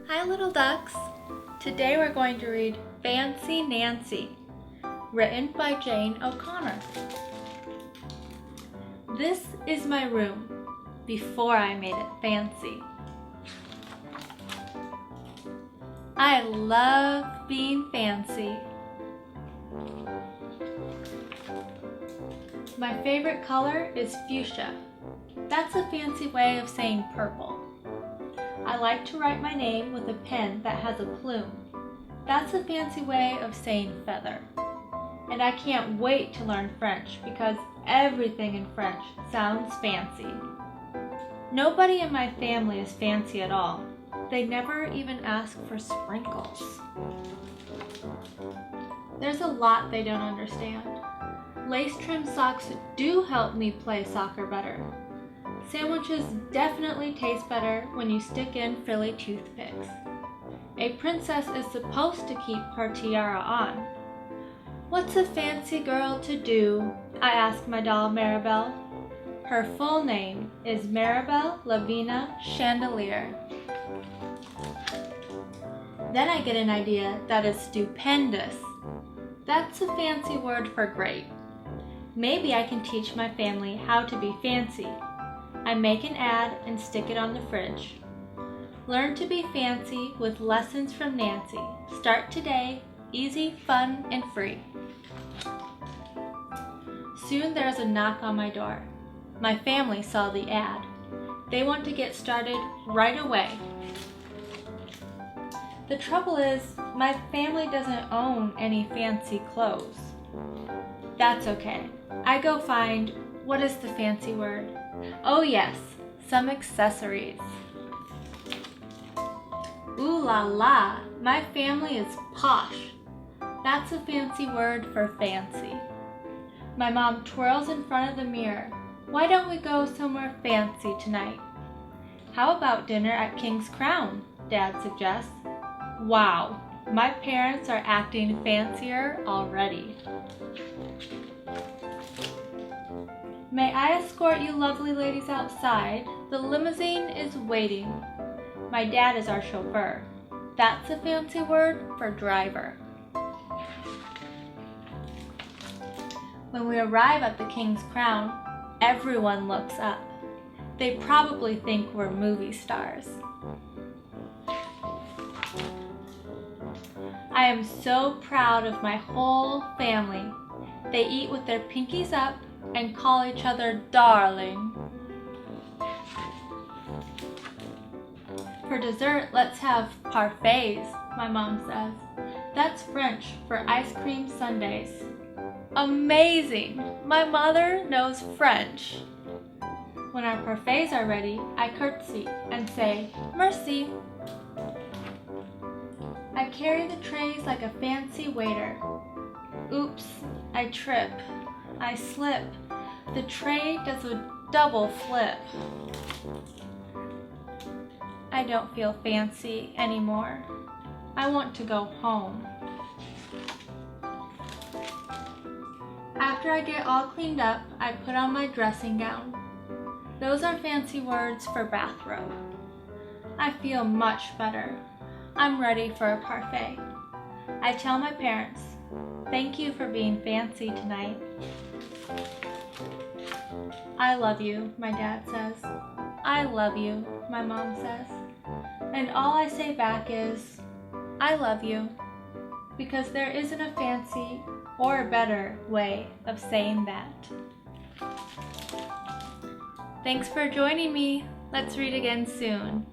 Hi little ducks! Today we're going to read Fancy Nancy, written by Jane O'Connor. This is my room before I made it fancy. I love being fancy. My favorite color is fuchsia. That's a fancy way of saying purple. I like to write my name with a pen that has a plume. That's a fancy way of saying feather. And I can't wait to learn French because everything in French sounds fancy. Nobody in my family is fancy at all. They never even ask for sprinkles. There's a lot they don't understand. Lace-trimmed socks do help me play soccer better. Sandwiches definitely taste better when you stick in frilly toothpicks. A princess is supposed to keep her tiara on. What's a fancy girl to do? I ask my doll Maribel. Her full name is Maribel Lavina Chandelier. Then I get an idea that is stupendous. That's a fancy word for great. Maybe I can teach my family how to be fancy. I make an ad and stick it on the fridge. Learn to be fancy with lessons from Nancy. Start today, easy, fun, and free. Soon there's a knock on my door. My family saw the ad. They want to get started right away. The trouble is, my family doesn't own any fancy clothes. That's okay. I go find, what is the fancy word? Oh yes, some accessories. Ooh la la, my family is posh. That's a fancy word for fancy. My mom twirls in front of the mirror. Why don't we go somewhere fancy tonight? How about dinner at King's Crown? Dad suggests. Wow, my parents are acting fancier already. May I escort you lovely ladies outside? The limousine is waiting. My dad is our chauffeur. That's a fancy word for driver. When we arrive at the King's Crown, everyone looks up. They probably think we're movie stars. I am so proud of my whole family. They eat with their pinkies up and call each other darling. For dessert, let's have parfaits, my mom says. That's French for ice cream sundaes. Amazing! My mother knows French. When our parfaits are ready, I curtsy and say, merci. I carry the trays like a fancy waiter. Oops, I trip. I slip. The tray does a double flip. I don't feel fancy anymore. I want to go home. After I get all cleaned up, I put on my dressing gown. Those are fancy words for bathrobe. I feel much better. I'm ready for a parfait. I tell my parents, thank you for being fancy tonight. I love you, my dad says. I love you, my mom says. And all I say back is, I love you, because there isn't a fancy or better way of saying that. Thanks for joining me. Let's read again soon.